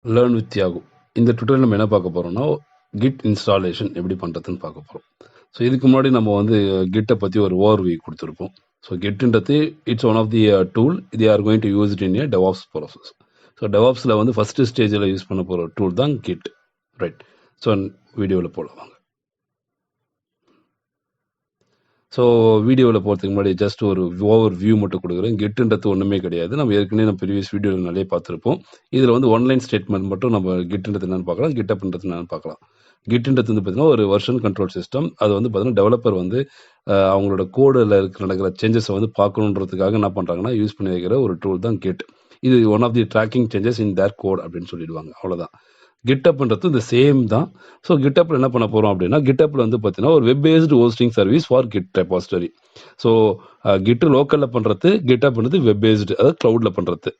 Learn with யாகு. இந்த tutorial நம்ம என்ன பார்க்க போகிறோம்னா, கிட் இன்ஸ்டாலேஷன் எப்படி பண்ணுறதுன்னு பார்க்க போகிறோம். ஸோ இதுக்கு முன்னாடி நம்ம வந்து கிட்டை பற்றி ஒரு ஓவர்வியூ கொடுத்துருப்போம். ஸோ கிட்ன்றது it's one of the tool. They are going to use it in a DevOps process. So டெவாப்ஸில் வந்து ஃபஸ்ட்டு ஸ்டேஜில் யூஸ் பண்ண போகிற டூல் தான் கிட். ரைட். ஸோ வீடியோவில் போகலாம். ஸோ வீடியோவில் போகிறதுக்கு முன்னாடி ஜஸ்ட் ஒரு ஓவர் வியூ மட்டும் கொடுக்குறேன். கிட்ன்றது ஒன்றுமே கிடையாது. நம்ம ஏற்கனவே நம்ம ப்ரீவியஸ் வீடியோவில் நிறைய பார்த்துருப்போம். இதில் வந்து ஒன்லைன் ஸ்டேட்மெண்ட் மட்டும் நம்ம கிட்ன்றது என்னென்னு பார்க்கலாம், கிட்டப்ன்றது என்னென்னு பார்க்கலாம். கிட்ன்றது வந்து பார்த்தீங்கன்னா ஒரு வெர்ஷன் கண்ட்ரோல் சிஸ்டம். அது வந்து பார்த்தீங்கன்னா டெவலப்பர் வந்து அவங்களோட கோடில் நடக்கிற சேஞ்சஸை வந்து பார்க்கணுன்றதுக்காக என்ன பண்ணுறாங்கன்னா யூஸ் பண்ணி வைக்கிற ஒரு டூல் தான் கிட். இது one of the tracking changes in their code அப்படின்னு சொல்லிடுவாங்க. அவ்வளோதான். கிட்டப்ன்றது இந்த சேம் தான். ஸோ கிட்டப்பில் என்ன பண்ண போகிறோம் அப்படின்னா, கிட்டப்பில் வந்து பார்த்தீங்கன்னா ஒரு web based hosting service for Git repository. So Git லோக்கலில் பண்ணுறது, கிட்டப்ன்றது வெப் பேஸ்டு, அதாவது க்ளவுடில் பண்ணுறது.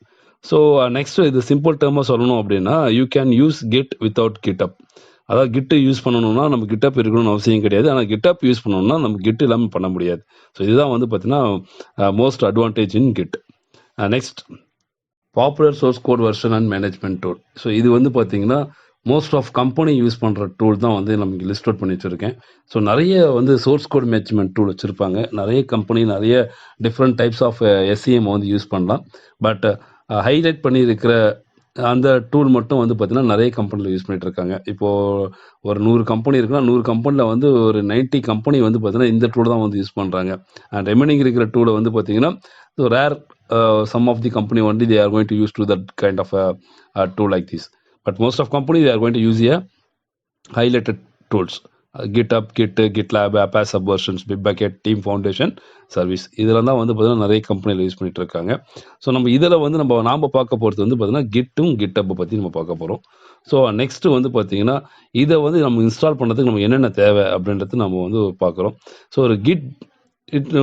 ஸோ நெக்ஸ்ட் இது சிம்பிள் டேர்மாக சொல்லணும் அப்படின்னா, you can use Git without GitHub. அதாவது கிட்டு யூஸ் பண்ணணும்னா நம்ம கிட்டப் இருக்கணும்னு அவசியம் கிடையாது. ஆனால் கிட்டப் யூஸ் பண்ணணும்னா நம்ம கிட் இல்லாமல் பண்ண முடியாது. ஸோ இதுதான் வந்து பார்த்தீங்கன்னா most advantage in Git. Next popular source code version and management tool. So இது வந்து பார்த்தீங்கன்னா மோஸ்ட் ஆஃப் கம்பெனி யூஸ் பண்ணுற டூல் தான் வந்து நமக்கு லிஸ்ட் அவுட் பண்ணி வச்சுருக்கேன். ஸோ நிறைய வந்து சோர்ஸ் கோட் மேனேஜ்மெண்ட் டூல் வச்சுருப்பாங்க. நிறைய கம்பெனி நிறைய டிஃப்ரெண்ட் டைப்ஸ் ஆஃப் எஸ்சிஎம் வந்து யூஸ் பண்ணலாம். பட் ஹைலைட் பண்ணியிருக்கிற அந்த டூல் மட்டும் வந்து பார்த்தீங்கன்னா நிறைய கம்பெனியில் யூஸ் பண்ணிட்டு இருக்காங்க. இப்போது ஒரு 100 கம்பெனி இருக்குன்னா 100 கம்பெனியில் வந்து ஒரு 90 கம்பெனி வந்து பார்த்தீங்கன்னா இந்த டூல் தான் வந்து யூஸ் பண்ணுறாங்க. அண்ட் ரெமைனிங் இருக்கிற டூலை வந்து பார்த்தீங்கன்னா rare some of the company only they are going to use to that kind of a tool like this. But most of company they are going to use a highlighted tools. GitHub, Git, GitLab, Apache Subversions, Bitbucket, Team Foundation, Service. இதெல்லாம் தான் வந்து பார்த்தீங்கன்னா நிறைய கம்பெனியில் use பண்ணிட்டு இருக்காங்க. So நம்ம இதில் வந்து நாம் பார்க்க போகிறது வந்து பார்த்தீங்கன்னா கிட்டும் கிட்டப்பை பற்றி நம்ம பார்க்க போகிறோம். ஸோ நெக்ஸ்ட் வந்து பார்த்தீங்கன்னா இதை வந்து நம்ம இன்ஸ்டால் பண்ணுறதுக்கு நம்ம என்னென்ன தேவை அப்படின்றது நம்ம வந்து பார்க்குறோம். ஸோ ஒரு கிட்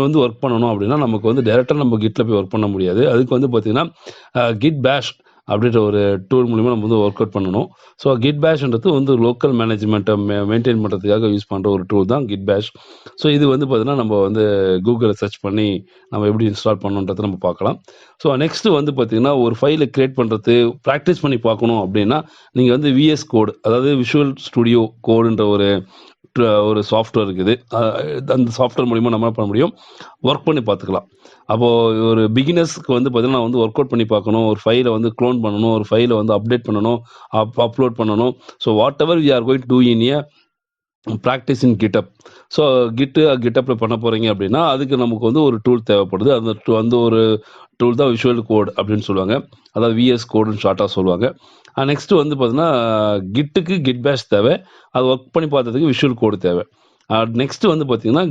வந்து ஒர்க் பண்ணணும் அப்படின்னா நமக்கு வந்து டேரெக்டாக நம்ம கிட்டில் போய் ஒர்க் பண்ண முடியாது. அதுக்கு வந்து பார்த்தீங்கன்னா Git-Bash அப்படின்ற ஒரு டூல் மூலிமா நம்ம வந்து ஒர்க் அவுட் பண்ணணும். ஸோ Git-Bashன்றது வந்து லோக்கல் மேனேஜ்மெண்ட்டை மெயின்டைன் பண்ணுறதுக்காக யூஸ் பண்ணுற ஒரு டூல் தான் Git-Bash. ஸோ இது வந்து பார்த்தீங்கன்னா நம்ம வந்து கூகுளில் சர்ச் பண்ணி நம்ம எப்படி இன்ஸ்டால் பண்ணணுன்றதை நம்ம பார்க்கலாம். ஸோ நெக்ஸ்ட்டு வந்து பார்த்தீங்கன்னா ஒரு ஃபைலை க்ரியேட் பண்ணுறது ப்ராக்டிஸ் பண்ணி பார்க்கணும் அப்படின்னா நீங்கள் வந்து VS கோட், அதாவது விஷுவல் ஸ்டுடியோ கோடுன்ற ஒரு சாஃப்ட்வேர் இருக்குது. அந்த சாஃப்ட்வேர் மூலிமா நம்ம என்ன பண்ண முடியும், ஒர்க் பண்ணி பார்த்துக்கலாம். அப்போது ஒரு பிகினர்ஸ்க்கு வந்து பார்த்தீங்கன்னா வந்து ஒர்க் அவுட் பண்ணி பார்க்கணும், ஒரு ஃபைலை வந்து க்ளோன் பண்ணணும், ஒரு ஃபைலை வந்து அப்டேட் பண்ணணும், அப்லோட் பண்ணணும். So whatever we are going to do in a practice in GitHub. So கிட்டப்பில் பண்ண போகிறீங்க அப்படின்னா அதுக்கு நமக்கு வந்து ஒரு டூல் தேவைப்படுது. அந்த ஒரு டூல் தான் விஷுவல் கோட் அப்படின்னு சொல்லுவாங்க, அதாவது VS கோடுன்னு ஷார்ட்டாக சொல்லுவாங்க. நெக்ஸ்ட் வந்து பார்த்தீங்கன்னா கிட்டுக்கு Git-Bash தேவை, அது ஒர்க் பண்ணி பார்த்ததுக்கு விஷுவல் கோடு தேவை. நெக்ஸ்ட் வந்து பார்த்தீங்கன்னா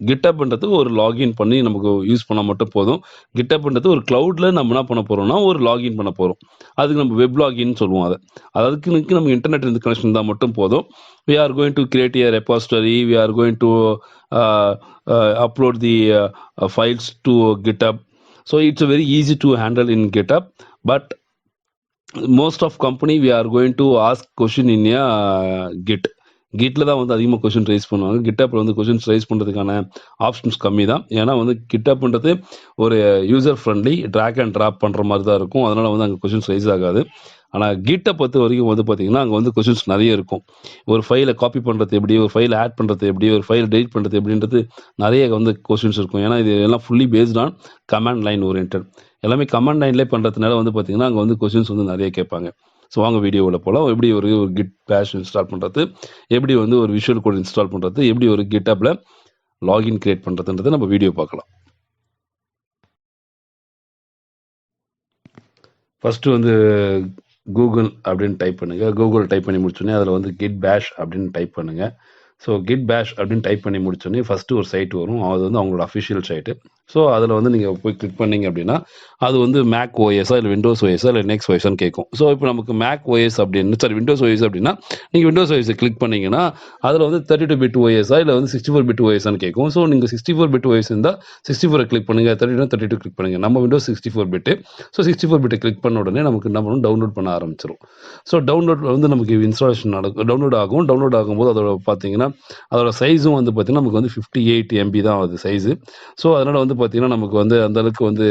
கிட்டப்ன்றது ஒரு லாகின் பண்ணி நமக்கு யூஸ் பண்ணால் மட்டும் போதும். கிட்டப்ன்றது ஒரு க்ளவுடில் நம்ம என்ன பண்ண போகிறோம்னா ஒரு லாகின் பண்ண போகிறோம். அதுக்கு நம்ம வெப் லாகின் சொல்லுவோம். அதுக்கு நம்ம இன்டர்நெட் இருந்து கனெக்ஷன் தான் மட்டும் போதும். we are going to create a repository, we are going to upload the files to GitHub. So it's a very easy to handle in GitHub, but most of company we are going to ask question in a கிட்டில் தான் வந்து அதிகமாக question rice பண்ணுவாங்க. கிட்டப்பில் வந்து questions rice பண்ணுறதுக்கான options கம்மி தான். ஏன்னா வந்து கிட்டப்ன்றது ஒரு user friendly drag and drop பண்ணுற மாதிரி தான் இருக்கும். அதனால் வந்து அங்கே கொஷின்ஸ் ரைஸ் ஆகாது. ஆனால் கிட்டை பொறுத்த வரைக்கும் வந்து பார்த்தீங்கன்னா அங்கே வந்து கொஷின்ஸ் நிறைய இருக்கும். ஒரு ஃபைலை காப்பி பண்ணுறது எப்படி, ஒரு ஃபைலை ஆட் பண்ணுறது எப்படி, ஒரு ஃபைலை டெலிட் பண்ணுறது எப்படின்றது நிறைய வந்து கொஷின்ஸ் இருக்கும். ஏன்னா இது எல்லாம் fully based on command line oriented. எல்லாமே கமாண்ட் லைன்லேயே பண்ணுறதுனால வந்து பார்த்தீங்கன்னா அங்கே வந்து கொஷின்ஸ் வந்து நிறைய கேட்பாங்க. ஸோ வாங்க வீடியோவில் போகலாம். எப்படி ஒரு Git-Bash இன்ஸ்டால் பண்ணுறது, எப்படி வந்து ஒரு விஷுவல் கோட் இன்ஸ்டால் பண்ணுறது, எப்படி ஒரு கிட்டப்பில் லாகின் கிரியேட் பண்ணுறதுன்றதை நம்ம வீடியோ பார்க்கலாம். ஃபஸ்ட்டு வந்து கூகுள் அப்படின்னு டைப் பண்ணுங்கள். கூகுள் டைப் பண்ணி முடிச்சோடனே அதில் வந்து Git-Bash அப்படின்னு டைப் பண்ணுங்கள். ஸோ Git-Bash அப்படின்னு டைப் பண்ணி முடிச்சோடனே ஃபஸ்ட்டு ஒரு சைட் வரும். அது வந்து அவங்களோட அஃபிஷியல் சைட்டு. ஸோ அதில் வந்து நீங்கள் போய் கிளிக் பண்ணிங்க அப்படின்னா அது வந்து மேக் ஓஎஸா இல்லை விண்டோஸ் ஓஎஸா இல்லை நெக்ஸ்ட் ஓஎஸ்ன்னு கேட்கும். ஸோ இப்போ நமக்கு மேக் ஓஎஸ் அப்படின்னு விண்டோஸ் ஓஎஸ் அப்படின்னா நீங்கள் விண்டோஸ் ஓஎஸை கிளிக் பண்ணிங்கன்னா அதில் வந்து 32 பிட் ஓஎஸா இல்லை வந்து 64 பிட் ஓஎஸ்ன்னு கேட்கும். ஸோ நீங்கள் 64 பிட் ஓஎஸ் இருந்தால் 64 கிளிக் பண்ணுங்கள், 32 கிளிக் பண்ணுங்கள். நம்ம விண்டோஸ் 64 பிட்டு. ஸோ 64 பிட்டை கிளிக் பண்ண உடனே நமக்கு என்ன பண்ணணும், டவுன்லோட் பண்ண ஆரம்பிச்சிடும். ஸோ டவுன்லோட் வந்து நமக்கு இன்ஸ்டாலேஷன் டவுன்லோட் ஆகும். டவுன்லோட் ஆகும்போது அதோட பார்த்தீங்கன்னா அதோட சைஸும் வந்து பார்த்தீங்கன்னா நமக்கு வந்து 58 MB தான் ஆகுது சைஸு. ஸோ அதனால் வந்து வந்து பார்த்தீங்கன்னா, நமக்கு வந்து அந்த அளவுக்கு வந்து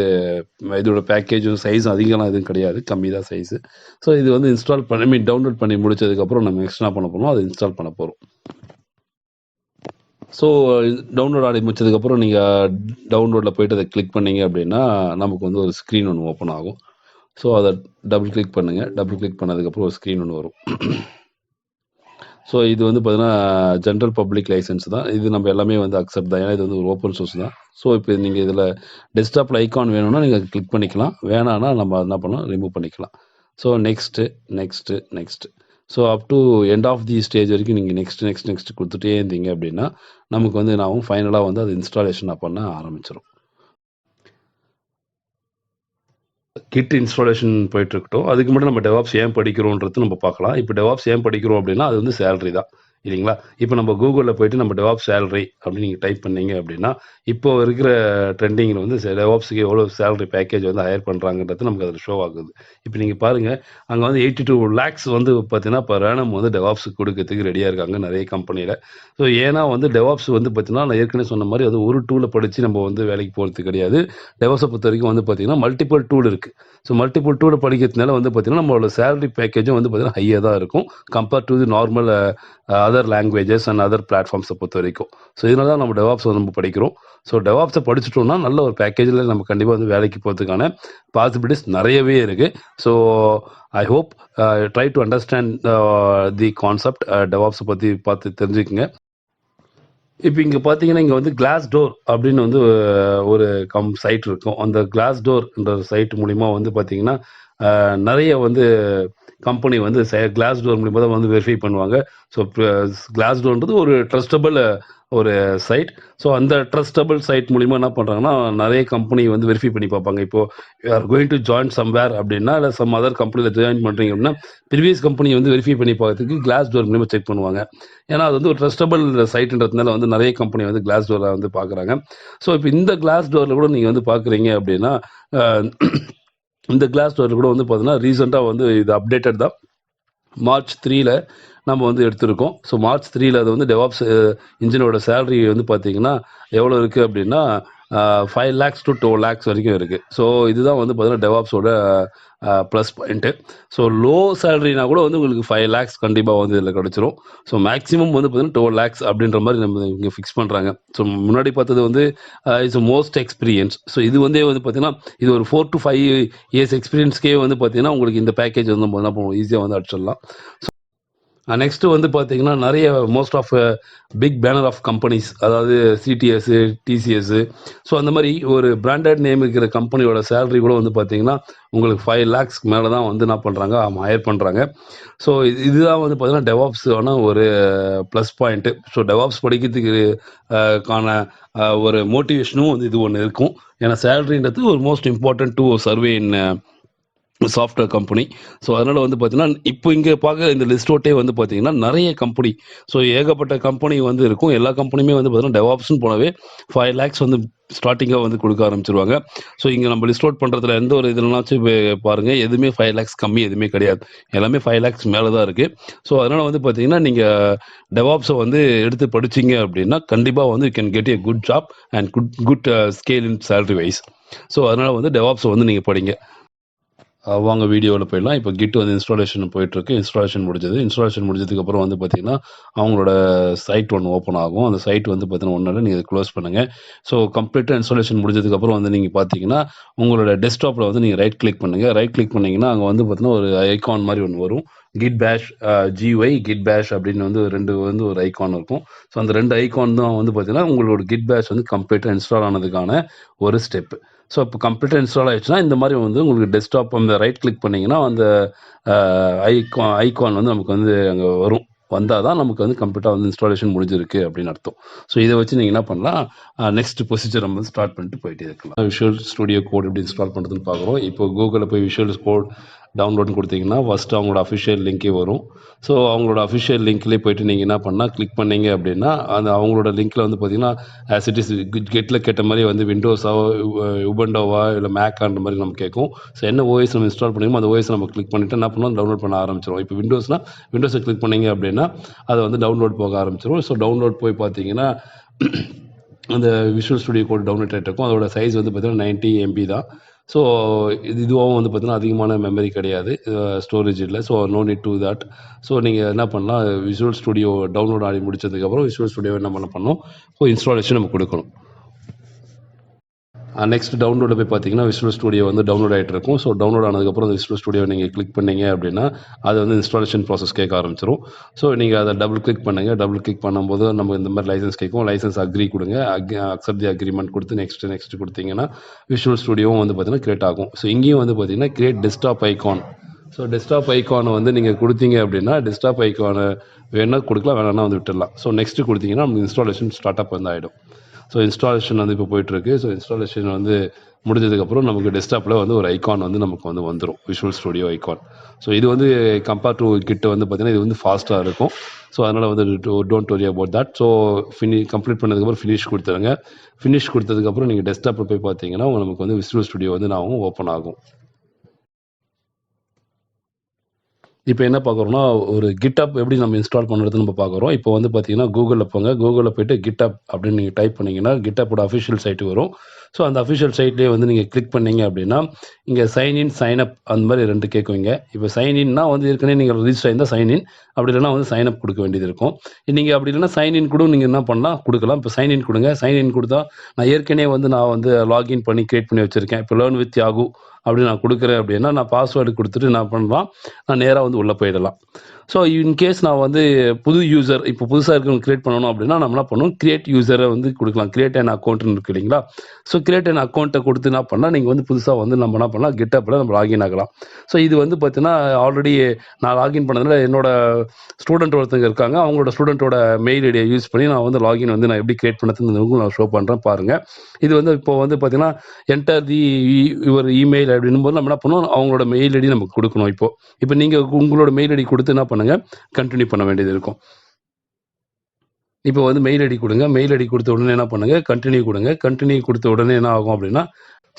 இதோட பேக்கேஜும் சைஸும் அதிகம்லாம் எதுவும் கிடையாது. கம்மி தான் சைஸு. ஸோ இது வந்து இன்ஸ்டால் பண்ணி டவுன்லோட் பண்ணி முடிச்சதுக்கப்புறம் நம்ம நெக்ஸ்ட் என்ன பண்ண போறோம், அத இன்ஸ்டால் பண்ண போறோம். ஸோ டவுன்லோட் ஆடி முடிச்சதுக்கப்புறம் நீங்க டவுன்லோட்ல போயிட்டு அத கிளிக் பண்ணீங்க அப்படின்னா, நமக்கு வந்து ஒரு ஸ்க்ரீன் ஒண்ணு ஓப்பன் ஆகும். ஸோ அத டபுள் கிளிக் பண்ணுங்க. டபுள் கிளிக் பண்ணதுக்கப்புறம் ஒரு ஸ்க்ரீன் ஒண்ணு வரும். ஸோ இது வந்து பார்த்தீங்கன்னா, ஜென்ரல் பப்ளிக் லைசென்ஸ் தான். இது நம்ம எல்லாமே வந்து அக்செப்ட் தான். ஏன்னா இது வந்து ஒரு ஓப்பன் சோர்ஸ் தான். ஸோ இப்போ நீங்க இதில டெஸ்க்டாப்ல ஐகான் வேணும்னா நீங்க கிளிக் பண்ணிக்கலாம். வேணான்னா நம்ம என்ன பண்ணலாம், ரிமூவ் பண்ணிக்கலாம். So next, next, next. So up to end of the stage வரைக்கும் நீங்க நெக்ஸ்ட், நெக்ஸ்ட், நெக்ஸ்ட் குடுத்துட்டே இருந்தீங்க அப்படின்னா, நமக்கு வந்து என்ன ஆகும், ஃபைனலா வந்து அது இன்ஸ்டாலேஷன் பண்ண ஆரம்பிச்சுரும். கிட் இன்ஸ்டாலேஷன் போயிட்டு இருக்கட்டும். அதுக்கு முன்னாடி நம்ம டெவாப்ஸ் ஏன் படிக்கிறோன்றது நம்ம பார்க்கலாம். இப்போ டெவாப்ஸ் ஏன் படிக்கிறோம் அப்படின்னா, அது வந்து சேலரி தான். இல்லைங்களா? இப்போ நம்ம கூகுள்ல போயிட்டு நம்ம டெவாப்ஸ் சேலரி அப்படின்னு நீங்க டைப் பண்ணீங்க அப்படின்னா, இப்போ இருக்கிற ட்ரெண்டிங்ல வந்து டெவாப்ஸ்க்கு எவ்வளோ சேலரி பேக்கேஜ் வந்து ஹையர் பண்றாங்கன்றது நமக்கு அதில ஷோ ஆகுது. இப்போ நீங்க பாருங்க, அங்க வந்து 82 லேக்ஸ் வந்து பார்த்தீங்கன்னா, பெர் ஆனம் வந்து டெவாப்ஸ்க்கு குடுக்கறதுக்கு ரெடியா இருக்காங்க நெறைய கம்பெனில. ஸோ ஏன்னா வந்து டெவாப்ஸ் வந்து பார்த்தீங்கன்னா, நான் ஏற்கனவே சொன்ன மாரி அது ஒரு டூல படிச்சு நம்ம வந்து வேலைக்கு போறது கிடையாது. டெவாப்ஸ பொறுத்தவரைக்கும் வந்து பார்த்தீங்கன்னா, மல்டிபிள் டூல் இருக்கு. ஸோ மல்டிபிள் டூல படிக்கிறதுனால வந்து பார்த்தீங்கன்னா, நம்மளோட சேலரி பேக்கேஜும் வந்து பார்த்தீங்கன்னா, ஹையா தான் இருக்கும். Compare to the normal other languages and other பிளாட்ஃபார்ம்ஸ பொறுத்தவரைக்கும். ஸோ இதனால தான் நம்ம டெவாப்ஸ் நம்ம படிக்கிறோம். ஸோ டெவாப்ஸ படிச்சுட்டோம்னா, நல்ல ஒரு பேக்கேஜ்ல நம்ம கண்டிப்பா வந்து வேலைக்கு போறதுக்கான பாசிபிலிட்டீஸ் நெறையவே இருக்கு. So I hope try to understand the concept டெவாப்ஸ பத்தி பார்த்து தெரிஞ்சுக்கங்க. இப்ப இங்க பார்த்தீங்கன்னா, இங்க வந்து கிளாஸ் டோர் அப்படின்னு வந்து ஒரு சைட் இருக்கும். அந்த கிளாஸ் டோர்ன்ற சைட் மூலியமா வந்து பார்த்தீங்கன்னா, நெறைய வந்து கம்பெனி வந்து கிளாஸ் டோர் மூலியமா தான் வந்து வெரிஃபை பண்ணுவாங்க. ஸோ கிளாஸ் டோர்ன்றது ஒரு ட்ரஸ்டபிள் ஒரு சைட். ஸோ அந்த ட்ரஸ்டபிள் சைட் மூலியமா என்ன பண்றாங்கன்னா, நெறைய கம்பெனி வந்து வெரிஃபை பண்ணி பார்ப்பாங்க. இப்போ you are going to join somewhere அப்படின்னா, இல்ல சம் அதர் கம்பெனில ஜாயின் பண்றீங்க அப்படின்னா, ப்ரீவியஸ் கம்பெனிய வந்து வெரிஃபை பண்ணி பார்க்கறதுக்கு கிளாஸ் டோர் மூலியமா செக் பண்ணுவாங்க. ஏன்னா, அது வந்து ஒரு ட்ரஸ்டபிள் சைட்ன்றதுனால வந்து நெறைய கம்பெனி வந்து கிளாஸ் டோர வந்து பார்க்குறாங்க. ஸோ இப்ப இந்த கிளாஸ் டோர்ல கூட நீங்க வந்து பார்க்குறீங்க அப்படின்னா, அ இந்த கிளாஸ் டோர்ல கூட வந்து பார்த்தீங்கன்னா, ரீசென்ட்டா வந்து இது அப்டேட்டட் தான். மார்ச் 3ல நம்ம வந்து எடுத்திருக்கோம். ஸோ மார்ச் 3ல அது வந்து டெவாப்ஸ் இன்ஜினோட சேலரி வந்து பார்த்தீங்கன்னா, எவ்வளோ இருக்கு அப்படின்னா, 5 லேக்ஸ் டூ 2 லேக்ஸ் வரைக்கும் இருக்கு. ஸோ இதுதான் வந்து பார்த்தீங்கன்னா, டெவாப்ஸோட ப்ளஸ் பாயிண்ட்டு. ஸோ லோ சேலரினா கூட வந்து உங்களுக்கு 5 லேக்ஸ் கண்டிப்பா வந்து இதில கிடைச்சிரும். ஸோ மேக்ஸிமம் வந்து பார்த்தீங்கன்னா, 12 லேக்ஸ் அப்படின்ற மாரி நம்ம இங்க ஃபிக்ஸ் பண்றாங்க. ஸோ முன்னாடி பார்த்தது வந்து இட்ஸ் மோஸ்ட் எக்ஸ்பீரியன்ஸ். ஸோ இது வந்தே வந்து பார்த்தீங்கன்னா, இது ஒரு 4 டூ 5 இயர்ஸ் எக்ஸ்பீரியன்ஸ்க்கே வந்து பார்த்தீங்கன்னா, உங்களுக்கு இந்த பேக்கேஜ் வந்து நம்ம என்ன பண்ணுவோம், ஈஸியா வந்து அடிச்சிடலாம். நெக்ஸ்ட் வந்து பார்த்தீங்கன்னா, நெறைய most of big banner of companies அதாவது சிடிஎஸ், டிசிஎஸ் ஸோ அந்த மாரி ஒரு பிராண்டட் நேம் இருக்கிற கம்பெனியோட சேலரி கூட வந்து பார்த்தீங்கன்னா, உங்களுக்கு 5 லேக்ஸ்க்கு மேல தான் வந்து என்ன பண்றாங்க, ஹையர் பண்றாங்க. ஸோ இதுதான் வந்து பார்த்தீங்கன்னா, டெவாப்ஸான ஒரு ப்ளஸ் பாயிண்ட். ஸோ டெவாப்ஸ் படிக்கிறதுக்கு கான ஒரு மோட்டிவேஷனும் வந்து இது ஒண்ணு இருக்கும். ஏன்னா சேலரின்றது ஒரு most important to survey in software company. So அதனால வந்து பார்த்தீங்கன்னா, இப்போ இங்க பார்க்குற இந்த லிஸ்ட் அவுட்டே வந்து பார்த்தீங்கன்னா, நெறைய கம்பெனி. ஸோ ஏகப்பட்ட கம்பெனி வந்து இருக்கும். எல்லா கம்பெனியுமே வந்து பார்த்தீங்கன்னா, டெவாப்ஸ்ன்னு போனாவே 5 லேக்ஸ் வந்து ஸ்டார்ட்டிங்கா வந்து குடுக்க ஆரம்பிச்சுருவாங்க. ஸோ இங்க நம்ம லிஸ்ட் அவுட் பண்றதுல எந்த ஒரு இதுலனாச்சும் பாருங்க, எதுவுமே 5 லேக்ஸ் கம்மி எதுவுமே கிடையாது. எல்லாமே 5 லேக்ஸ் மேல தான் இருக்கு. ஸோ அதனால வந்து பார்த்தீங்கன்னா, நீங்க டெவாப்ஸ வந்து எடுத்து படிச்சீங்க அப்படின்னா, கண்டிப்பா வந்து you can get a good job and good scale in salary wise. So அதனால வந்து டெவாப்ஸ வந்து நீங்க படிங்க. வாங்க வீடியோவில் போயிடலாம். இப்போ கிட் வந்து இன்ஸ்டாலேஷன் போயிட்டுருக்கு. இன்ஸ்டாலேஷன் முடிஞ்சது. இன்ஸ்டாலேஷன் முடிஞ்சதுக்கப்புறம் வந்து பார்த்தீங்கன்னா, அவங்களோட சைட் ஒண்ணு ஓப்பன் ஆகும். அந்த சைட் வந்து பார்த்தீங்கன்னா, ஒண்ணும் இல்ல. நீங்க இத க்ளோஸ் பண்ணுங்க. ஸோ கம்ப்ளீட்டா இன்ஸ்டாலேஷன் முடிஞ்சதுக்கப்புறம் வந்து நீங்க பார்த்தீங்கன்னா, உங்களோட டெஸ்க்டாப்ல வந்து நீங்க ரைட் கிளிக் பண்ணுங்க. ரைட் கிளிக் பண்ணீங்கன்னா, அங்க வந்து பார்த்தீங்கன்னா, ஒரு ஐகான் மாரி ஒண்ணு வரும். Git-Bash Git-Bash அப்படின்னு வந்து 2 வந்து ஒரு ஐகான் இருக்கும். ஸோ அந்த 2 ஐகான் தான் வந்து பார்த்தீங்கன்னா, உங்களோட Git-Bash வந்து கம்ப்ளீட்டா இன்ஸ்டால் ஆனதுக்கான ஒரு ஸ்டெப். ஸோ இப்போ கம்ப்ளீட்டா இன்ஸ்டால் ஆயிடுச்சுன்னா, இந்த மாரி வந்து உங்களுக்கு டெஸ்க்டாப் அந்த ரைட் கிளிக் பண்ணீங்கன்னா, அந்த ஐகான் வந்து நமக்கு வந்து அங்க வரும். வந்தா தான் நமக்கு வந்து கம்ப்ளீட்டா வந்து இன்ஸ்டாலேஷன் முடிஞ்சிருக்கு அப்படின்னு அர்த்தம். ஸோ இத வச்சு நீங்க என்ன பண்ணலாம், நெக்ஸ்ட் ப்ரொசீஜர் நம்ம ஸ்டார்ட் பண்ணிட்டு போயிட்டே இருக்கலாம். விஷுவல் ஸ்டுடியோ கோட் எப்படி இன்ஸ்டால் பண்றதுன்னு பார்க்குறோம். இப்போ கூகுள்ல போய் விஷுவல் கோட் டவுன்லோட்னு குடுத்தீங்கன்னா, ஃபர்ஸ்ட் அவங்களோட அஃபிஷியல் லிங்க்கே வரும். ஸோ அவங்களோட அஃபிஷியல் லிங்க்லயே போயிட்டு நீங்க என்ன பண்ணலாம், கிளிக் பண்ணீங்க அப்படின்னா, அந்த அவங்களோட லிங்க்ல வந்து பார்த்தீங்கன்னா, ஆஸ் இட் இஸ் கெட்ல கேட்ட மாரி வந்து விண்டோஸா, உபுண்டோவா இல்ல மேக்கான்ற மாரி நமக்கு கேட்கும். ஸோ என்ன ஓஎஸ் நம்ம இன்ஸ்டால் பண்ணிருக்கோமோ அந்த ஓஎஸ் நம்ம கிளிக் பண்ணிட்டு என்ன பண்ணலாம், டவுன்லோட் பண்ண ஆரம்பிச்சுரும். இப்போ விண்டோஸ்னா, விண்டோஸ கிளிக் பண்ணீங்க அப்படின்னா, அது வந்து டவுன்லோட் போக ஆரம்பிச்சுரும். ஸோ டவுன்லோட் போய் பார்த்தீங்கன்னா அந்த விஷுவல் ஸ்டுடியோ கோட் டவுன்லோட் ஆகிட்டு இருக்கும். அதோட சைஸ் வந்து பார்த்தீங்கன்னா 90 MB தான். ஸோ இதுவும் வந்து பார்த்தீங்கன்னா அதிகமான மெமரி கிடையாது, ஸ்டோரேஜ் இல்லை. So no need to that. So நீங்கள் என்ன பண்ணலாம், விஷுவல் ஸ்டுடியோ டவுன்லோட் ஆகி முடிச்சதுக்கப்புறம் விஷுவல் ஸ்டுடியோ என்ன பண்ணணும், இன்ஸ்டாலேஷன் நம்ம கொடுக்கணும். நெக்ஸ்ட் டவுன்லோட போய் பார்த்தீங்கன்னா விஷுவல் ஸ்டுடியோ வந்து டவுன்லோட் ஆகிட்டு இருக்கும். ஸோ டவுன்லோட் ஆனதுக்கப்புறம் அந்த விஷுவல் ஸ்டுடியோ நீங்கள் கிளிக் பண்ணீங்க அப்படின்னா அது வந்து இன்ஸ்டாலேஷன் ப்ராசஸ் கேட்க ஆரம்பிச்சிடும். ஸோ நீங்கள் அதை டபுள் கிளிக் பண்ணுங்கள். டபுள் கிளிக் பண்ணும்போது நம்ம இந்த மாதிரி லைசன்ஸ் கேட்கும். லைசன்ஸ் அக்ரி கொடுங்க. அக்செப்ட் தி அக்ரிமெண்ட் கொடுத்து நெக்ஸ்ட் கொடுத்தீங்கன்னா விஷுவல் ஸ்டுடியோவும் வந்து பார்த்தீங்கன்னா கிரியேட் ஆகும். ஸோ இங்கேயும் வந்து பார்த்தீங்கன்னா create desktop icon. So desktop ஐகானை வந்து நீங்கள் கொடுத்தீங்க அப்படின்னா டெஸ்க்டாப் ஐகானை வேணா கொடுக்கலாம், வேணான்னா வந்து விட்டுடலாம். ஸோ நெக்ஸ்ட் கொடுத்தீங்கன்னா நம்ம இன்ஸ்டாலேஷன் ஸ்டார்ட் அப் வந்து ஆகிடும். ஸோ இன்ஸ்டாலேஷன் வந்து இப்போ போயிட்டுருக்கு. ஸோ இன்ஸ்டாலேஷன் வந்து முடிஞ்சதுக்கப்புறம் நமக்கு டெஸ்க்டாப்பில் வந்து ஒரு ஐகான் வந்து நமக்கு வந்து வந்துடும், விஷுவல் ஸ்டுடியோ ஐகான். ஸோ இது வந்து கம்பேர் டு கிட்ட வந்து பார்த்தீங்கன்னா இது வந்து ஃபாஸ்ட்டாக இருக்கும். ஸோ அதனால் வந்து don't worry about that. So complete பண்ணதுக்கப்புறம் ஃபினிஷ் கொடுத்துருங்க. ஃபினிஷ் கொடுத்ததுக்கப்புறம் நீங்கள் டெஸ்க்டாப்பில் போய் பார்த்தீங்கன்னா நமக்கு வந்து விஷுவல் ஸ்டுடியோ வந்து நான் ஓப்பன் ஆகும். இப்போ என்ன பார்க்குறோம்னா, ஒரு GitHub எப்படி நம்ம இன்ஸ்டால் பண்ணுறதுன்னு நம்ம பார்க்குறோம். இப்போ வந்து பார்த்தீங்கன்னா கூகுளில் போங்க. கூகுளில் போய்ட்டு GitHub அப்படின்னு நீங்கள் டைப் பண்ணிங்கன்னா GitHubோட அஃபிஷியல் சைட்டு வரும். ஸோ அந்த அஃபிஷியல் சைட்லேயே வந்து நீங்கள் கிளிக் பண்ணீங்க அப்படின்னா இங்கே சைன்இன் சைன்அப் அந்த மாதிரி 2 கேட்குவீங்க. இப்போ சைன்இன்னா வந்து ஏற்கனவே நீங்கள் ரிஜிஸ்டர் ஆயிருந்தால் சைன்இன், அப்படி இல்லைனா வந்து சைன்அப் கொடுக்க வேண்டியது இருக்கும். நீங்கள் அப்படி இல்லைனா சைன்இன் கூட நீங்கள் என்ன பண்ணலாம் கொடுக்கலாம். இப்போ சைன்இன் கொடுங்க. சைன்இன் கொடுத்தா நான் ஏற்கனவே வந்து லாகின் பண்ணி கிரியேட் பண்ணி வச்சுருக்கேன். இப்போ லேர்ன் வித் யாகு அப்படி நான் கொடுக்குறேன் அப்படின்னா நான் பாஸ்வேர்டு கொடுத்துட்டு என்ன பண்ணலாம், நான் நேராக வந்து உள்ளே போயிடலாம். ஸோ இன்கேஸ் நான் வந்து புது யூசர் இப்போ புதுசாக இருக்கவங்க கிரியேட் பண்ணணும் அப்படின்னா நம்ம என்ன பண்ணணும், கிரியேட் யூசரை வந்து கொடுக்கலாம். கிரியேட் அன் அக்கௌண்ட்னு இருக்கு இல்லைங்களா. ஸோ கிரியேட் அன் அக்கௌண்ட்டை கொடுத்து என்ன பண்ணால் நீங்கள் வந்து புதுசாக வந்து நம்ம என்ன பண்ணலாம், GitHubல நம்ம லாகின் ஆகலாம். ஸோ இது வந்து பார்த்தீங்கன்னா ஆல்ரெடி நான் லாகின் பண்ணதில் என்னோட ஸ்டூடெண்ட் ஒருத்தங்க இருக்காங்க. அவங்களோட ஸ்டூடெண்ட்டோட மெயில் ஐடியை யூஸ் பண்ணி நான் வந்து லாகின் வந்து நான் எப்படி கிரியேட் பண்ணதுன்னு நான் ஷோ பண்ணுறேன் பாருங்கள். இது வந்து இப்போ வந்து பார்த்தீங்கன்னா என்டர் தி யுவர் இமெயில் அப்படின்னும் போது நம்ம என்ன பண்ணணும், அவங்களோட மெயில் ஐடி நமக்கு கொடுக்கணும். இப்போ நீங்கள் உங்களோட மெயில் ஐடி கொடுத்து என்ன பண்ணுங்க, கண்டினியூ பண்ண வேண்டியது இருக்கும். இப்போ வந்து மெயில் ஐடி கொடுங்க. மெயில் ஐடி கொடுத்த உடனே என்ன பண்ணுங்க, கண்டினியூ கொடுங்க. கண்டினியூ கொடுத்த உடனே என்ன ஆகும் அப்படின்னா,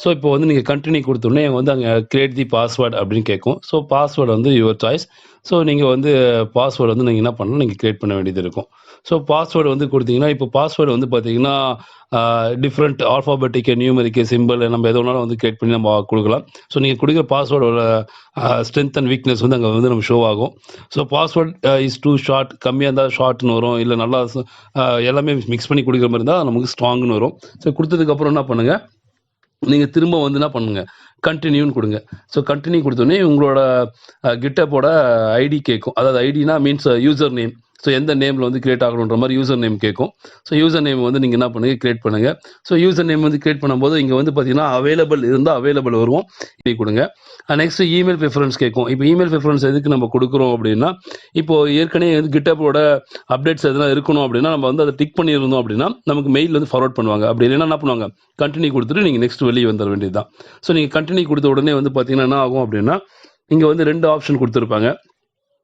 ஸோ இப்போ வந்து நீங்கள் கண்டினியூ கொடுத்த உடனே வந்து அங்கே கிரியேட் தி பாஸ்வேர்டு அப்படின்னு கேட்கும். ஸோ பாஸ்வேர்டு வந்து யுவர் சாய்ஸ். ஸோ நீங்கள் வந்து பாஸ்வேர்டு வந்து நீங்கள் என்ன பண்ணணும், நீங்கள் கிரியேட் பண்ண வேண்டியது இருக்கும். ஸோ பாஸ்வேர்டு வந்து கொடுத்தீங்கன்னா இப்போ பாஸ்வேர்டு வந்து பார்த்தீங்கன்னா டிஃப்ரெண்ட் ஆல்ஃபாபெட்டிக், நியூமெரிக், சிம்பிள் நம்ம எது வேணாலும் வந்து கிரியேட் பண்ணி நம்ம கொடுக்கலாம். ஸோ நீங்கள் கொடுக்குற பாஸ்வேர்டோட ஸ்ட்ரென்த் அண்ட் வீக்னஸ் வந்து அங்கே வந்து நம்ம ஷோ ஆகும். So password is too short, கம்மியாக இருந்தால் ஷார்ட்னு வரும், இல்லை நல்லா எல்லாமே மிக்ஸ் பண்ணி கொடுக்குற மாதிரி இருந்தால் நமக்கு ஸ்ட்ராங்னு வரும். ஸோ கொடுத்ததுக்கப்புறம் என்ன பண்ணுங்கள், நீங்கள் திரும்ப வந்து என்ன பண்ணுங்க, கண்டினியூன்னு கொடுங்க. ஸோ கண்டினியூ கொடுத்தோடனே உங்களோட GitHubோட ஐடி கேட்கும். அதாவது ஐடினா மீன்ஸ் யூசர் நேம். ஸோ எந்த நேமில் வந்து கிரியேட் ஆகணுன்ற மாதிரி யூசர் நேம் கேட்கும். ஸோ யூசர் நேம் வந்து நீங்கள் என்ன பண்ணுங்கள், கிரியேட் பண்ணுங்கள். ஸோ யூசர் நேம் வந்து கிரியேட் பண்ணும்போது இங்கே வந்து பார்த்தீங்கன்னா அவைலபிள் இருந்தால் அவைலபிள் வரும், இப்படி கொடுங்க. நெக்ஸ்ட் இமெயில் ப்ரிஃபரன்ஸ் கேட்கும். இப்போ இமெயில் ப்ரிஃபரன்ஸ் எதுக்கு நம்ம கொடுக்குறோம் அப்படின்னா, இப்போ ஏற்கனவே வந்து GitHubோட அப்டேட்ஸ் எதனா இருக்கணும் அப்படின்னா நம்ம வந்து அதை டிக் பண்ணியிருந்தோம் அப்படின்னா நமக்கு மெயில் வந்து ஃபார்வர்ட் பண்ணுவாங்க. அப்படி இல்லைன்னா என்ன பண்ணுவாங்க, கண்டினியூ கொடுத்துட்டு நீங்கள் நெக்ஸ்ட் வெளியே வந்துட வேண்டியது தான். ஸோ நீங்கள் கண்டினியூ கொடுத்த உடனே வந்து பார்த்தீங்கன்னா என்ன ஆகும் அப்படின்னா, இங்கே வந்து 2 ஆப்ஷன் கொடுத்துருப்பாங்க.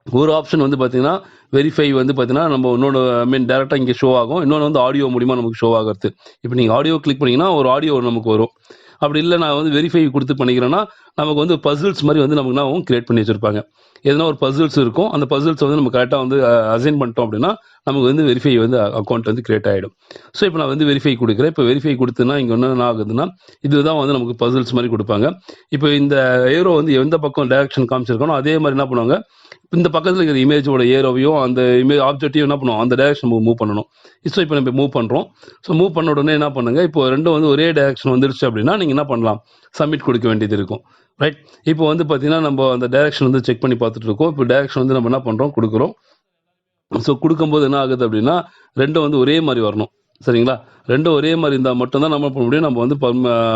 ஒரு ஆப்ஷன் வந்து பார்த்தீங்கன்னா வெரிஃபை வந்து பார்த்தீங்கன்னா நம்ம இன்னொன்று டேரெக்டாக இங்கே ஷோ ஆகும். இன்னொன்று வந்து ஆடியோ மூலிமா நமக்கு ஷோ ஆகிறது. இப்போ நீங்கள் ஆடியோ கிளிக் பண்ணிங்கன்னா ஒரு ஆடியோ நமக்கு வரும். அப்படி இல்லை நான் வந்து வெரிஃபை கொடுத்து பண்ணிக்கிறேன்னா நமக்கு வந்து பசில்ஸ் மாதிரி வந்து நமக்கு என்ன கிரியேட் பண்ணி வச்சுருப்பாங்க. எதனா ஒரு பசில்ஸ் இருக்கும். அந்த பசில்ஸ் வந்து நம்ம கரெக்டாக வந்து அசைன் பண்ணிட்டோம் அப்படின்னா நமக்கு வந்து வெரிஃபை வந்து அக்கௌண்ட் வந்து கிரியேட் ஆகிடும். ஸோ இப்போ நான் வந்து வெரிஃபை கொடுக்குறேன். இப்போ வெரிஃபை கொடுத்தேன்னா இங்கே என்ன ஆகுதுன்னா இதுதான் வந்து நமக்கு பசில்ஸ் மாதிரி கொடுப்பாங்க. இப்போ இந்த ஏரோ வந்து எந்த பக்கம் டைரக்ஷன் காமிச்சிருக்கணும் அதே மாதிரி என்ன பண்ணுவாங்க, இந்த பக்கத்தில் இருக்கிற இமேஜோட ஏரோவையும் அந்த இமேஜ் ஆப்ஜெக்டையும் என்ன பண்ணுவோம், அந்த டைரக்ஷன் நம்ம மூவ் பண்ணணும். ஸோ இப்போ நம்ம மூவ் பண்ணுறோம். ஸோ மூவ் பண்ண உடனே என்ன பண்ணுங்கள், இப்போ ரெண்டும் வந்து ஒரே டைரக்ஷன் வந்துருச்சு அப்படின்னா நீங்கள் என்ன பண்ணலாம், சப்மிட் கொடுக்க வேண்டியது இருக்கும். ரைட். இப்போ வந்து பார்த்தீங்கன்னா நம்ம அந்த டைரக்ஷன் வந்து செக் பண்ணி பார்த்துட்டு இருக்கோம். இப்போ டைரக்ஷன் வந்து நம்ம என்ன பண்ணுறோம், கொடுக்குறோம். ஸோ கொடுக்கும்போது என்ன ஆகுது அப்படின்னா ரெண்டும் வந்து ஒரே மாதிரி வரணும். சரிங்களா, ரெண்டும் ஒரே மாதிரி இருந்தால் மட்டும்தான் நம்ம பண்ண முடியும். நம்ம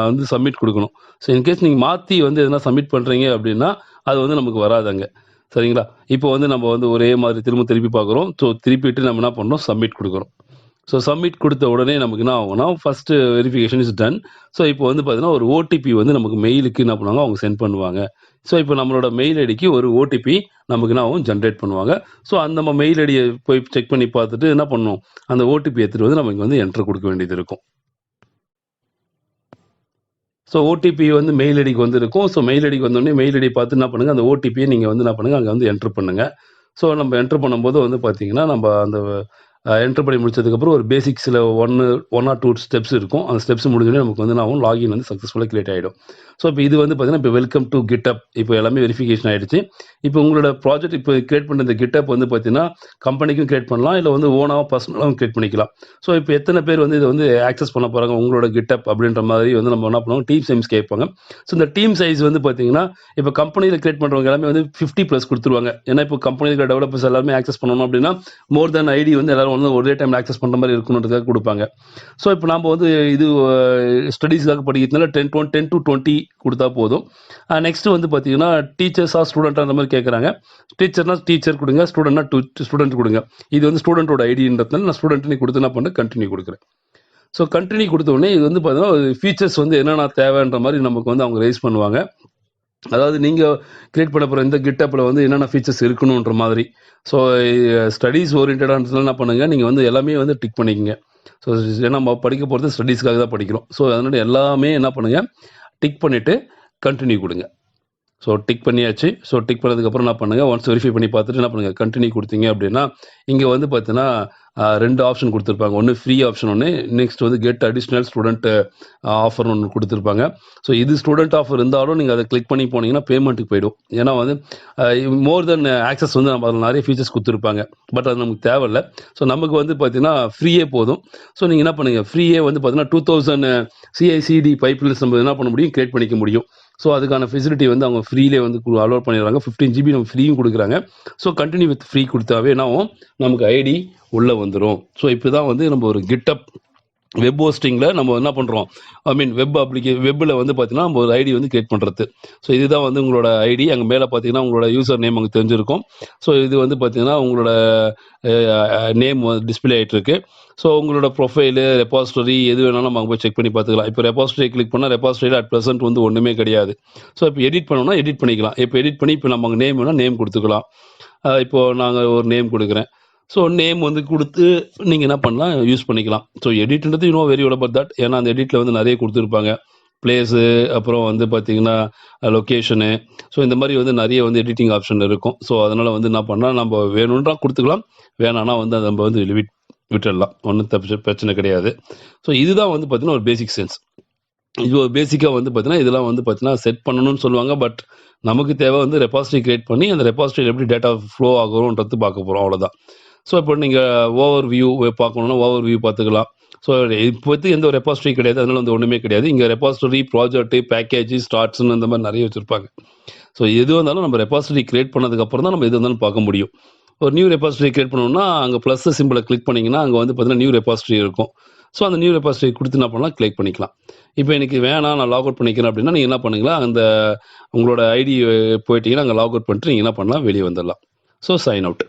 வந்து சப்மிட் கொடுக்கணும். ஸோ இன்கேஸ் நீங்கள் மாற்றி வந்து எதனா சப்மிட் பண்ணுறீங்க அப்படின்னா அது வந்து நமக்கு வராதுங்க. சரிங்களா, இப்போ வந்து நம்ம வந்து ஒரே மாதிரி திருப்பி பார்க்குறோம். ஸோ திருப்பிட்டு நம்ம என்ன பண்ணுறோம், சப்மிட் கொடுக்குறோம். ஸோ சப்மிட் கொடுத்த உடனே நமக்கு என்ன ஆகும்னா first verification is done. So இப்போ வந்து பார்த்தீங்கன்னா ஒரு ஓடிபி வந்து நமக்கு மெயிலுக்கு என்ன பண்ணுவாங்க, அவங்க சென்ட் பண்ணுவாங்க. ஸோ இப்போ நம்மளோட மெயில் ஐடிக்கு ஒரு ஓடிபி நமக்கு என்ன ஆகும், ஜென்ரேட் பண்ணுவாங்க. ஸோ அந்த நம்ம மெயில் ஐடியை போய் செக் பண்ணி பார்த்துட்டு என்ன பண்ணணும், அந்த ஓடிபி எடுத்துகிட்டு வந்து நமக்கு வந்து என்ட்ரு கொடுக்க வேண்டியது இருக்கும். ஸோ ஓடிபி வந்து மெயில் ஐடிக்கு வந்து இருக்கும். ஸோ மெயில் ஐடிக்கு வந்தோடனே மெயில் ஐடி பார்த்து என்ன பண்ணுங்கள், அந்த ஓடிபியை நீங்கள் வந்து என்ன பண்ணுங்கள், அங்கே வந்து என்ட்ரு பண்ணுங்கள். ஸோ நம்ம என்ட்ரு பண்ணும்போது வந்து பார்த்தீங்கன்னா நம்ம அந்த என்டர் பண்ணி முடிச்சதுக்கப்புறம் ஒரு பேசிக் சில 1 ஆர் 2 ஸ்டெப்ஸ் இருக்கும். அந்த ஸ்டெப்ஸ் முடிஞ்சோடனே நமக்கு வந்து என்ன ஆகும், லாகின் வந்து சக்ஸஸ்ஃபுல்லாக கிரியேட் ஆகிடும். ஸோ இப்போ இது வந்து பார்த்தீங்கன்னா, இப்போ வெல்கம் டு GitHub இப்போ எல்லாமே வெரிஃபிகேஷன் ஆகிடுச்சு. இப்போ உங்களோட ப்ராஜெக்ட் இப்போ கிரியேட் பண்ண இந்த GitHub வந்து பார்த்தீங்கன்னா, கம்பெனிக்கும் கிரியேட் பண்ணலாம், இல்லை வந்து ஓனாக பர்சனலாகவும் கிரியேட் பண்ணிக்கலாம். ஸோ இப்போ எத்தனை பேர் வந்து இதை வந்து ஆக்சஸ் பண்ண போகிறாங்க உங்களோட GitHub அப்படின்ற மாதிரி வந்து நம்ம என்ன பண்ணுவோம், டீம் சைஸ் கேட்பாங்க. ஸோ இந்த டீம் சைஸ் வந்து பார்த்தீங்கன்னா, இப்போ கம்பெனியில் கிரியேட் பண்ணுறவங்க எல்லாமே வந்து 50+ கொடுத்துருவாங்க. ஏன்னா இப்போ கம்பெனியில் இருக்கிற டெவலப்பர்ஸ் எல்லாருமே ஆக்சஸ் பண்ணணும் அப்படின்னா மோர் தென் ஐடி வந்து எல்லாரும் வந்து ஒரே டைம் ஆக்சஸ் பண்ணுற மாதிரி இருக்கணுன்றதுக்காக கொடுப்பாங்க. ஸோ இப்போ நம்ம வந்து இது ஸ்டடீஸ்க்காக படிக்கிறதுனால 10 to 20 கொடுத்தா போதும். நெக்ஸ்ட் வந்து பார்த்தீங்கன்னா, டீச்சர்ஸா ஸ்டூடெண்ட்டாக அந்த மாதிரி கேட்குறாங்க. டீச்சர்னா டீச்சர் கொடுங்க, ஸ்டூடெண்ட்னா ஸ்டூடெண்ட் கொடுங்க. இது வந்து ஸ்டூடெண்ட்டோட ஐடின்றதுனால நான் ஸ்டூடெண்ட்னு கொடுத்து என்ன பண்ணேன், கண்டினியூ கொடுக்குறேன். ஸோ கண்டினியூ கொடுத்த உடனே இது வந்து பார்த்தீங்கன்னா ஃபீச்சர்ஸ் வந்து என்னென்ன தேவைன்ற மாதிரி நமக்கு வந்து அவங்க ரைஸ் பண்ணுவாங்க. அதாவது நீங்கள் கிரியேட் பண்ண போகிற இந்த GitHubல வந்து என்னென்ன ஃபீச்சர்ஸ் இருக்கணுன்ற மாதிரி. ஸோ ஸ்டடீஸ் ஓரியன்டாக என்ன பண்ணுங்கள், நீங்கள் வந்து எல்லாமே வந்து டிக் பண்ணிக்கங்க. ஸோ ஏன்னா நம்ம படிக்க போகிறது ஸ்டடீஸ்க்காக தான் படிக்கிறோம். ஸோ அதனால எல்லாமே என்ன பண்ணுங்கள், டிக் பண்ணிவிட்டு கண்டினியூ கொடுங்க. ஸோ டிக் பண்ணியாச்சு. ஸோ டிக் பண்ணதுக்கப்புறம் என்ன பண்ணுங்கள், ஒன்ஸ் வெரிஃபை பண்ணி பார்த்துட்டு என்ன பண்ணுங்கள், கண்டினியூ கொடுத்தீங்க அப்படின்னா இங்கே வந்து பார்த்தீங்கன்னா 2 ஆப்ஷன் கொடுத்துருப்பாங்க. ஒன்று ஃப்ரீ ஆப்ஷன் ஒன்று, நெக்ஸ்ட் வந்து கெட் அடிஷ்னல் ஸ்டூடெண்ட் ஆஃபர்னு ஒன்று கொடுத்துருப்பாங்க. ஸோ இது ஸ்டூடெண்ட் ஆஃபர் இருந்தாலும் நீங்கள் அதை கிளிக் பண்ணி போனீங்கன்னா பேமெண்ட்டுக்கு போயிடும். ஏன்னா வந்து மோர் தென் ஆக்சஸ் வந்து நம்ம அதில் நிறைய ஃபீச்சர்ஸ் கொடுத்துருப்பாங்க. பட் அது நமக்கு தேவையில்லை. ஸோ நமக்கு வந்து பார்த்தீங்கன்னா ஃப்ரீயே போதும். ஸோ நீங்கள் என்ன பண்ணுங்கள், ஃப்ரீயே வந்து பார்த்தீங்கன்னா 2000 CI/CD பைப்லைன்ஸ் நம்ம என்ன பண்ண முடியும், கிரியேட் பண்ணிக்க முடியும். ஸோ அதுக்கான ஃபெசிலிட்டி வந்து அவங்க ஃப்ரீலே வந்து அலோட் பண்ணிடுறாங்க. 15 GB நம்ம ஃப்ரீயும் கொடுக்குறாங்க. ஸோ கண்டினியூ வித் ஃப்ரீ கொடுத்தாவே என்னாகும், நமக்கு ஐடி உள்ளே வந்துடும். ஸோ இப்போ தான் வந்து நம்ம ஒரு GitHub வெப் ஹோஸ்டிங்கில் நம்ம என்ன பண்ணுறோம், வெப்பில் வந்து பார்த்தீங்கன்னா நம்ம ஒரு ஐடி வந்து கிரியேட் பண்ணுறது. ஸோ இதுதான் வந்து உங்களோட ஐடி. அங்கே மேலே பார்த்தீங்கன்னா உங்களோட யூசர் நேம் அங்கே தெரிஞ்சிருக்கும். ஸோ இது வந்து பார்த்தீங்கன்னா உங்களோட நேம் டிஸ்பிளே ஆகிட்டு இருக்கு. ஸோ உங்களோட ப்ரொஃபைலு, ரெபாசிட்டரி எது வேணாலும் நம்ம போய் செக் பண்ணி பார்த்துக்கலாம். இப்போ ரெபாசிட்டரி கிளிக் பண்ணால் ரெபாசிட்டரியில் அட் ப்ரெசென்ட் வந்து ஒன்றுமே கிடையாது. ஸோ இப்போ எடிட் பண்ணோம்னா எடிட் பண்ணிக்கலாம். இப்போ எடிட் பண்ணி இப்போ நம்ம நேம் வேணால் நேம் கொடுத்துக்கலாம். இப்போது நாங்கள் ஒரு நேம் கொடுக்குறேன். ஸோ நேம் வந்து கொடுத்து நீங்கள் என்ன பண்ணலாம், யூஸ் பண்ணிக்கலாம். ஸோ எடிட்ன்றது வெரி வெல் அபவுட் தட். ஏன்னா அந்த எடிட்டில் வந்து நிறைய கொடுத்துருப்பாங்க. பிளேஸு, அப்புறம் வந்து பார்த்தீங்கன்னா லொக்கேஷனு. ஸோ இந்த மாதிரி வந்து நிறைய வந்து எடிட்டிங் ஆப்ஷன் இருக்கும். ஸோ அதனால் வந்து என்ன பண்ணால் நம்ம வேணுன்றா கொடுத்துக்கலாம், வேணான்னா வந்து அதை நம்ம வந்து விட்டுடலாம். ஒன்றும் பிரச்சனை கிடையாது. ஸோ இதுதான் வந்து பார்த்தீங்கன்னா ஒரு பேசிக் சென்ஸ். இது ஒரு பேசிக்காக வந்து பார்த்தீங்கன்னா இதெல்லாம் வந்து பார்த்தீங்கன்னா செட் பண்ணணும்னு சொல்லுவாங்க. பட் நமக்கு தேவை வந்து ரெபாசிட்டரி கிரியேட் பண்ணி அந்த ரெபாசிட்டரியில் எப்படி டேட்டா ஃப்ளோ ஆகும்ன்றது பார்க்க போகிறோம், அவ்வளோதான். ஸோ இப்போ நீங்கள் ஓவர் வியூ பார்க்கணுன்னா ஓவர் வியூ பார்த்துக்கலாம். ஸோ இப்போதைக்கு எந்த ஒரு ரெபாசிட்டரி கிடையாது, அதனால வந்து ஒன்றுமே கிடையாது. இங்கே ரெபாசிட்டரி, ப்ராஜெக்ட்டு, பேக்கேஜ், ஸ்டார்ட்ஸ்னு இந்த மாதிரி நிறைய வச்சுருப்பாங்க. ஸோ எது வந்தாலும் நம்ம ரெபாசிட்டரி கிரியேட் பண்ணதுக்கப்புறம் தான் நம்ம எது வந்தாலும் பார்க்க முடியும். ஒரு நியூ ரெபாசிட்டரி கிரியேட் பண்ணணும்னா அங்கே ப்ளஸ் சிம்பிளை கிளிக் பண்ணிங்கன்னா அங்கே வந்து பார்த்தீங்கன்னா நியூ ரெபாசிட்டரி இருக்கும். ஸோ அந்த நியூ ரெபாசிட்டரி கொடுத்து என்ன பண்ணலாம், கிளிக் பண்ணிக்கலாம். இப்போ எனக்கு வேணாம், நான் லாக் அவுட் பண்ணிக்கிறேன் அப்படின்னா நீங்கள் என்ன பண்ணுங்களா, அந்த உங்களோட ஐடி போயிட்டீங்கன்னா அங்கே லாக் அவுட் பண்ணிட்டு நீங்கள் என்ன பண்ணலாம், வெளியே வந்துடலாம். So sign out.